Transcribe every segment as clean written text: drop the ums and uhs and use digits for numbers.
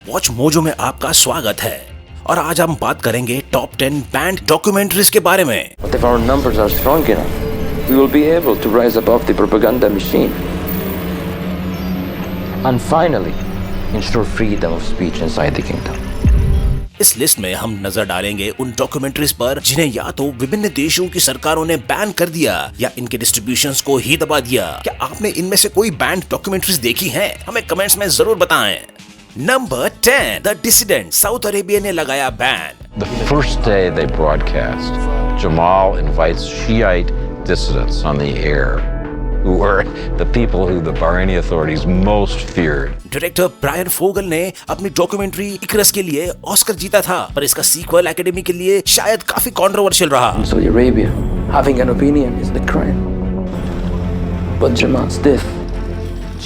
Watch mojo में आपका स्वागत है और आज हम बात करेंगे टॉप 10 बैंड डॉक्यूमेंट्रीज के बारे में। But if our numbers are strong enough, we will be able to rise above the propaganda machine and finally ensure freedom of speech inside the kingdom. इस लिस्ट में हम नजर डालेंगे उन डॉक्यूमेंट्रीज पर जिन्हें या तो विभिन्न देशों की सरकारों ने बैन कर दिया या इनके डिस्ट्रीब्यूशंस को ही दबा दिया। क्या आपने इनमें से कोई बैंड डॉक्यूमेंट्रीज देखी हैं? हमें कमेंट्स में जरूर बताएं। Number 10, the dissident, south Arabia ने लगाया ban. The first day they broadcast, Jamal invites Shiite dissidents on the air, who were the people who the Bahraini authorities most feared. Director Brian Fogel ने अपनी documentary Icarus के लिए Oscar जीता था, पर इसका सीक्वल एकेडमी के लिए शायद काफी कंट्रोवर्शियल रहा। In Saudi Arabia, having an opinion is the crime. But Jamal's death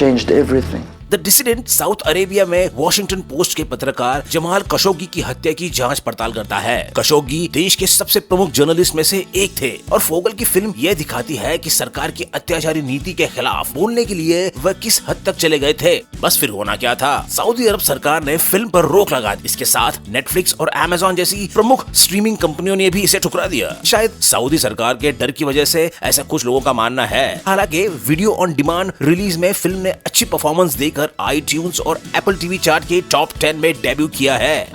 changed everything. The dissident south Arabia में वॉशिंगटन पोस्ट के पत्रकार जमाल खशोगी की हत्या की जांच पड़ताल करता है। खशोगी देश के सबसे प्रमुख जर्नलिस्ट में से एक थे और फोगल की फिल्म यह दिखाती है कि सरकार की अत्याचारी नीति के खिलाफ बोलने के लिए वह किस हद तक चले गए थे। बस फिर होना क्या था, सऊदी अरब सरकार ने फिल्म पर रोक लगा दी। इसके साथ नेटफ्लिक्स और अमेज़न जैसी प्रमुख स्ट्रीमिंग कंपनियों ने भी इसे ठुकरा दिया। शायद सऊदी सरकार के डर की वजह से, ऐसा कुछ लोगों का मानना है। हालांकि वीडियो ऑन डिमांड रिलीज में फिल्म ने अच्छी परफॉर्मेंस देकर iTunes और Apple TV चार्ट के टॉप 10 में डेब्यू किया है।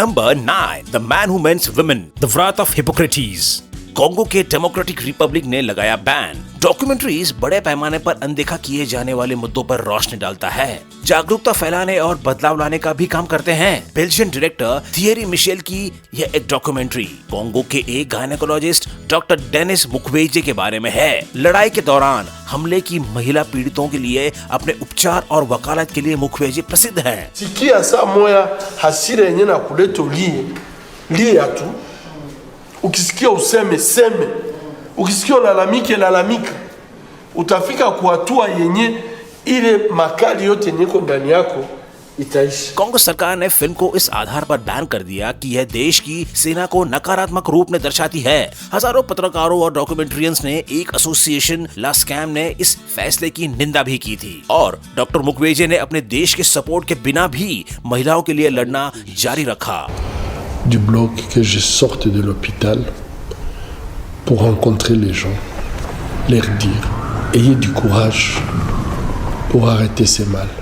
Number 9, The Man Who Mends Women, The Wrath of Hippocrates. Congo के डेमोक्रेटिक रिपब्लिक ने लगाया बैन। डॉक्यूमेंट्रीज बड़े पैमाने पर अनदेखा किए जाने वाले मुद्दों पर रोशनी डालता है, जागरूकता फैलाने और बदलाव लाने का भी काम करते हैं। बेल्जियन डायरेक्टर थियरी मिशेल की यह एक डॉक्यूमेंट्री कॉन्गो के एक गायनेकोलॉजिस्ट डॉक्टर डेनिस मुक्वेजे के बारे में है। लड़ाई के दौरान हमले की महिला पीड़ितों के लिए अपने उपचार और वकालत के लिए मुक्वेजे प्रसिद्ध हैं। Sikia saa moya hasira yenye na kuleta lia tu. Ukisikia useme seme, ukisikia lalamika, utafika kwa hatua yenye ile makali yote niko ndani yako itaishi। Congress सरकार ने फिल्म को इस आधार पर बैन कर दिया कि यह देश की सेना को नकारात्मक रूप में दर्शाती है। हजारों पत्रकारों और डॉक्यूमेंट्रियंस ने एक एसोसिएशन ला स्कैम ने इस फैसले की निंदा भी की थी और डॉक्टर मुक्वेजे ने अपने देश के सपोर्ट के बिना भी महिलाओं के लिए लड़ना जारी रखा। Du bloc que je sorte de l'hôpital pour rencontrer les gens, leur dire ayez du courage pour arrêter ces mal.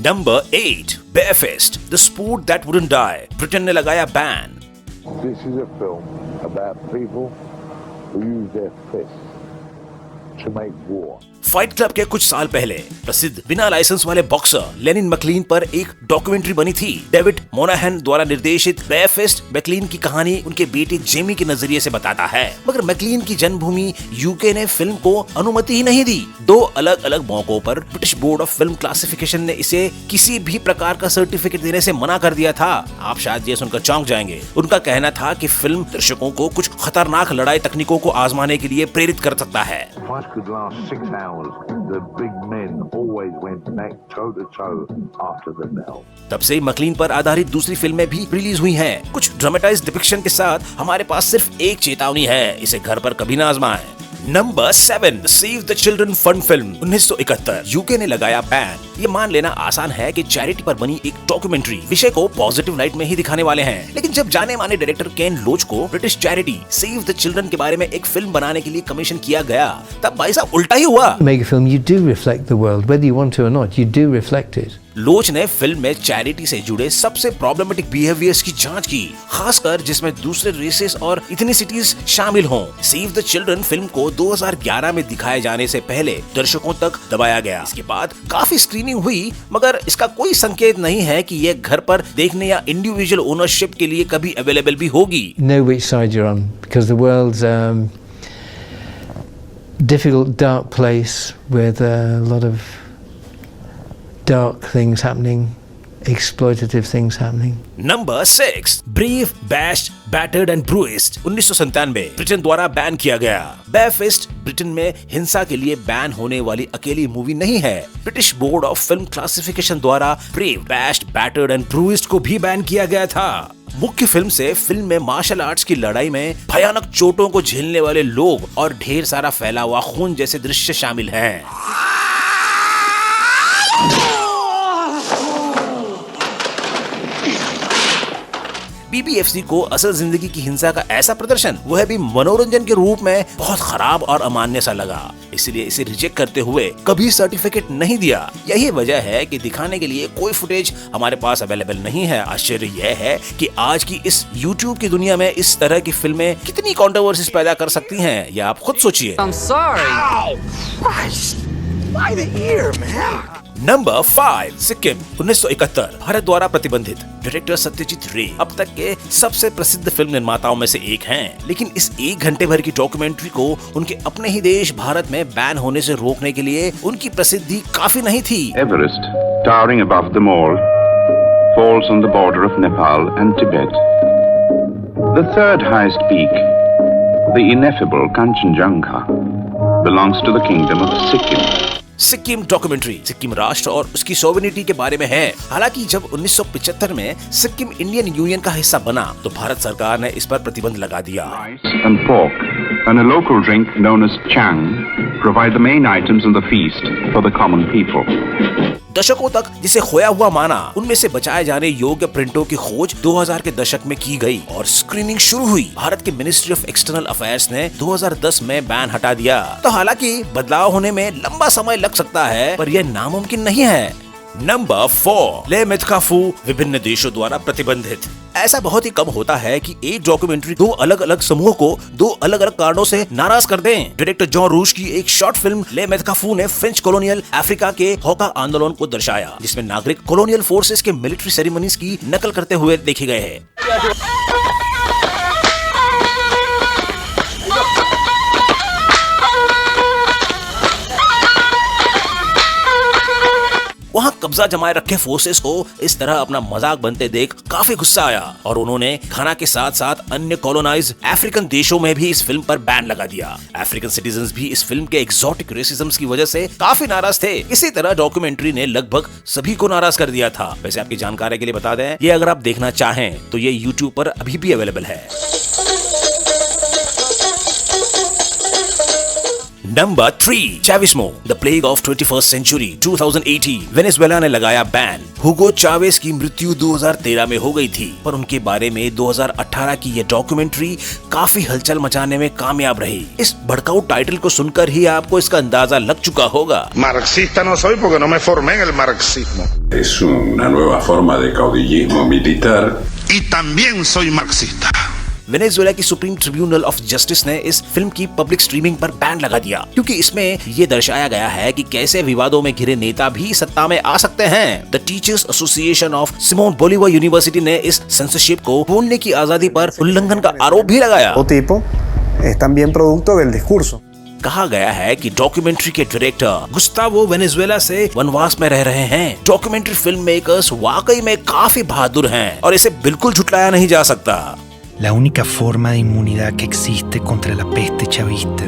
Number 8, Barefist, The Sport That Wouldn't Die, Britain ने लगाया ban. This is a film about people who use their fists to make war. Fight club के कुछ साल पहले प्रसिद्ध बिना licence वाले boxer Lenin McLean पर एक डॉक्यूमेंट्री बनी थी। डेविड मोनाहन द्वारा निर्देशित बेयरफिस्ट मैकलीन की कहानी उनके बेटे जेमी के नजरिए से बताता है, मगर मैकलीन की जन्मभूमि यूके ने फिल्म को अनुमति ही नहीं दी। दो अलग अलग मौकों पर British board of film classification ने इसे किसी भी प्रकार का सर्टिफिकेट देने से मना कर दिया था। आप शायद ये सुनकर चौंक जाएंगे। उनका कहना था कि फिल्म दर्शकों को कुछ खतरनाक लड़ाई तकनीकों को आजमाने के लिए प्रेरित कर सकता है। The big men always went neck toe to toe after the bell. तब से मैकलीन पर आधारित दूसरी फिल्में भी रिलीज हुई हैं। कुछ ड्रामेटाइज्ड डिपिक्शन के साथ हमारे पास सिर्फ एक चेतावनी है, इसे घर पर कभी ना आजमाएं। Number 7, save the children fund film, 1971, UK ने लगाया बैन। ये मान लेना आसान है कि चैरिटी पर बनी एक डॉक्यूमेंट्री विषय को पॉजिटिव लाइट में ही दिखाने वाले हैं, लेकिन जब जाने माने डायरेक्टर केन लोच को British charity save the children के बारे में एक फिल्म बनाने के लिए कमीशन किया गया, तब भाई साहब उल्टा ही हुआ। Make a film, you do reflect the world, whether you want to or not, you do reflect it. लोच ने फिल्म में चैरिटी से जुड़े सबसे प्रॉब्लमेटिक बिहेवियर्स की जांच की, खासकर जिसमें दूसरे रेसेस और इथनिसिटीज शामिल हों। सेव द चिल्ड्रन फिल्म को 2011 में दिखाए जाने से पहले दर्शकों तक दबाया गया। इसके बाद काफी स्क्रीनिंग हुई, मगर इसका कोई संकेत नहीं है कि यह घर पर देखने या इंडिविजुअल ओनरशिप के लिए कभी अवेलेबल भी होगी। Know which side you're on, because the world's difficult, dark place with a lot of dark things happening, exploitative things happening. Number 6, Brave, Bashed, Battered and Bruised, 1997, Britain द्वारा ban किया गया। बेयरफिस्ट Britain में हिंसा के लिए ban होने वाली अकेली मूवी नहीं है। British board of film classification द्वारा ब्रेव, बैश्ड, बैटर्ड एंड ब्रूइस्ड को भी बैन किया गया था। मुख्य फिल्म से फिल्म में मार्शल आर्ट्स की लड़ाई में भयानक चोटों को झेलने वाले लोग और ढेर सारा फैला हुआ खून जैसे दृश्य शामिल हैं। बीबीएफसी को असल जिंदगी की हिंसा का ऐसा प्रदर्शन, वह भी मनोरंजन के रूप में, बहुत खराब और अमान्य सा लगा। इसलिए इसे रिजेक्ट करते हुए कभी सर्टिफिकेट नहीं दिया। यही वजह है कि दिखाने के लिए कोई फुटेज हमारे पास अवेलेबल नहीं है। आश्चर्य यह है कि आज की इस यूट्यूब की दुनिया में इस तरह की फिल्में कितनी कंट्रोवर्सीज पैदा कर सकती हैं, यह आप खुद सोचिए। नंबर 5, सिक्किम 1971, भारत द्वारा प्रतिबंधित। डायरेक्टर सत्यजीत रे अब तक के सबसे प्रसिद्ध फिल्म निर्माताओं में से एक हैं, लेकिन इस 1 घंटे भर की डॉक्यूमेंट्री को उनके अपने ही देश भारत में बैन होने से रोकने के लिए उनकी प्रसिद्धि काफी नहीं थी। Everest, towering above them all, falls on the border of Nepal and Tibet. The third highest peak, the ineffable Kanchenjunga, belongs to the kingdom of Sikkim. Sikkim documentary Sikkim राष्ट्र और उसकी सॉवरेनिटी के बारे में है। हालांकि जब 1975 में सिक्किम इंडियन यूनियन का हिस्सा बना तो भारत सरकार ने इस पर प्रतिबंध लगा दिया। And pork and a local drink known as chang provide the main items in the feast for the common people. दशकों तक जिसे खोया हुआ माना, उनमें से बचाए जाने योग्य प्रिंटों की खोज 2000 के दशक में की गई और स्क्रीनिंग शुरू हुई। भारत के मिनिस्ट्री ऑफ एक्सटर्नल अफेयर्स ने 2010 में बैन हटा दिया। तो हालांकि बदलाव होने में लंबा समय लग सकता है, पर यह नामुमकिन नहीं है। नंबर 4, ले मेथकाफू विभिन्न देशों द्वारा प्रतिबंधित। ऐसा बहुत ही कम होता है कि एक डॉक्यूमेंट्री 2 अलग अलग समूहों को 2 अलग अलग कारणों से नाराज कर दें। डायरेक्टर जॉन रूश की एक शॉर्ट फिल्म ले मेथकाफू ने फ्रेंच कॉलोनियल अफ्रीका के हौका आंदोलन को दर्शाया, जिसमें नागरिक कॉलोनियल फोर्सेस के मिलिट्री सेरेमनीज की नकल करते हुए देखे गए हैं। वहाँ कब्जा जमाए रखे फोर्सेस को इस तरह अपना मजाक बनते देख काफी गुस्सा आया और उन्होंने घाना के साथ साथ अन्य कॉलोनाइज अफ्रीकन देशों में भी इस फिल्म पर बैन लगा दिया। अफ्रीकन सिटीजन्स भी इस फिल्म के एक्सोटिक रेसिज्म की वजह से काफी नाराज थे। इसी तरह डॉक्यूमेंट्री ने लगभग सभी को नाराज कर दिया था। वैसे आपकी जानकारी के लिए बता दें, ये अगर आप देखना चाहें तो ये यूट्यूब पर अभी भी अवेलेबल है। Number 3, Chavismo the plague of 21st century 2018। Venezuela ने लगाया बैन। हुगो चावेस की मृत्यु 2013 में हो गई थी, पर उनके बारे में 2018 की यह डॉक्यूमेंट्री काफी हलचल मचाने में कामयाब रही। इस भड़काऊ टाइटल को सुनकर ही आपको इसका अंदाजा लग चुका होगा। Marxista no soy porque no me formé en el marxismo. Es una nueva forma de caudillismo militar. Y también soy marxista. Venezuela की सुप्रीम ट्रिब्यूनल ऑफ जस्टिस ने इस फिल्म की पब्लिक स्ट्रीमिंग पर बैन लगा दिया, क्योंकि इसमें ये दर्शाया गया है कि कैसे विवादों में घिरे नेता भी सत्ता में आ सकते हैं। The teachers association of Simon Bolivar university ने इस सेंसरशिप को बोलने की आजादी पर उल्लंघन का आरोप भी लगाया। कहा गया है कि डॉक्यूमेंट्री के डायरेक्टर गुस्तावो वेनेजुएला से वनवास में रह रहे हैं। डॉक्यूमेंट्री फिल्म मेकर्स वाकई में काफी बहादुर हैं और इसे बिल्कुल झुटलाया नहीं जा सकता। La única forma de inmunidad que existe contra la peste chavista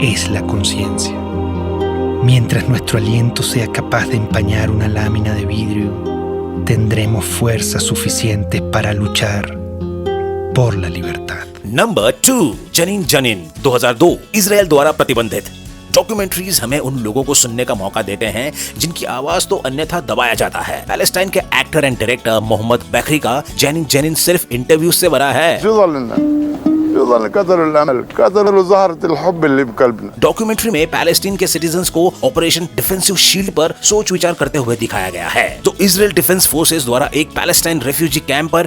es la conciencia. Mientras nuestro aliento sea capaz de empañar una lámina de vidrio, tendremos fuerzas suficientes para luchar por la libertad. Number 2, जनीन जनीन 2002, Israel द्वारा प्रतिबंधित। Documentaries हमें उन लोगों को सुनने का मौका देते हैं जिनकी आवाज तो अन्यथा दबाया जाता है। पैलेस्टाइन के actor and director Mohammad Bakri का जनीन जनीन सिर्फ इंटरव्यू से भरा है। डॉक्यूमेंट्री में पैलेस्टीन के सिटीजन्स को ऑपरेशन डिफेंसिव शील्ड पर सोच विचार करते हुए दिखाया गया है। तो इजराइल डिफेंस फोर्सेस द्वारा एक पैलेस्टाइन रेफ्यूजी कैंप पर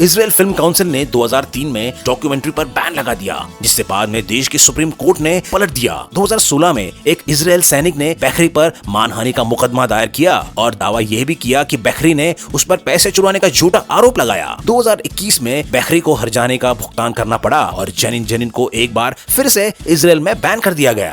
इजराइल फिल्म काउंसिल ने 2003 में डॉक्यूमेंट्री पर बैन लगा दिया, जिससे बाद में देश की सुप्रीम कोर्ट ने पलट दिया। 2016 में एक इजराइल सैनिक ने बैकरी पर मानहानि का मुकदमा दायर किया और दावा यह भी किया कि बैकरी ने उस पर पैसे चुराने का झूठा आरोप लगाया। 2021 में बैकरी को हर्जाने का भुगतान करना पड़ा और जनीन जनीन को एक बार फिर से इजराइल में बैन कर दिया गया।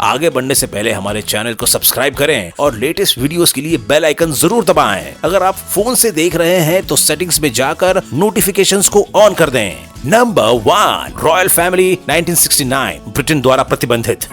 आगे बढ़ने से पहले हमारे चैनल को सब्सक्राइब करें और लेटेस्ट वीडियोस के लिए बेल आइकन जरूर दबाएं। अगर आप फोन से देख रहे हैं तो सेटिंग्स में जाकर नोटिफिकेशंस को ऑन कर दें। नंबर 1, रॉयल फैमिली 1969, ब्रिटेन द्वारा प्रतिबंधित।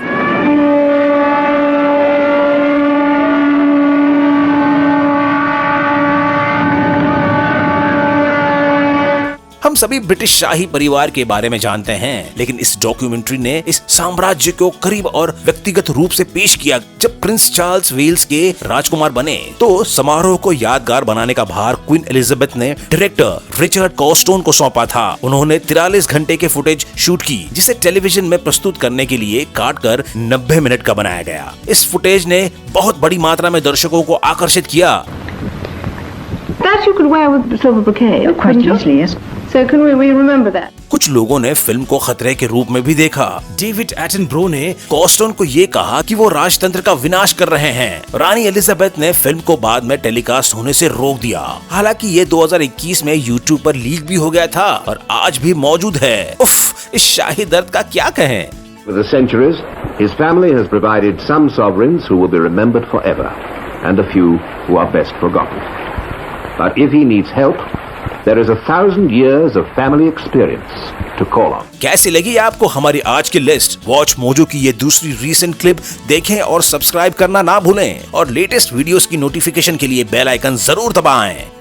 हम सभी ब्रिटिश शाही परिवार के बारे में जानते हैं, लेकिन इस डॉक्यूमेंट्री ने इस साम्राज्य को करीब और व्यक्तिगत रूप से पेश किया। जब प्रिंस चार्ल्स वेल्स के राजकुमार बने तो समारोह को यादगार बनाने का भार क्वीन एलिजाबेथ ने डायरेक्टर रिचर्ड कॉस्टोन को सौंपा था। उन्होंने 43 घंटे के फुटेज शूट की, जिसे टेलीविजन में प्रस्तुत करने के लिए काटकर 90 मिनट का बनाया गया। इस फुटेज ने बहुत बड़ी मात्रा में दर्शकों को आकर्षित किया। कुछ लोगों ने फिल्म को खतरे के रूप में भी देखा। डेविड एटनब्रो ने कॉस्टोन को ये कहा कि वो राजतंत्र का विनाश कर रहे हैं। रानी एलिजाबेथ ने फिल्म को बाद में टेलीकास्ट होने से रोक दिया। हालांकि ये 2021 में YouTube पर लीक भी हो गया था और आज भी मौजूद है। उफ, इस शाही दर्द का क्या कहें। With the centuries, his family has provided some sovereigns who will be remembered forever, and a few who are best forgotten. But if he needs help, there is 1,000 years of family experience to call on. कैसी लगी आपको हमारी आज की list? Watch mojo की ये दूसरी recent clip देखें और सब्सक्राइब करना ना भूलें और लेटेस्ट वीडियोस की नोटिफिकेशन के लिए बेल आइकन जरूर दबाएं।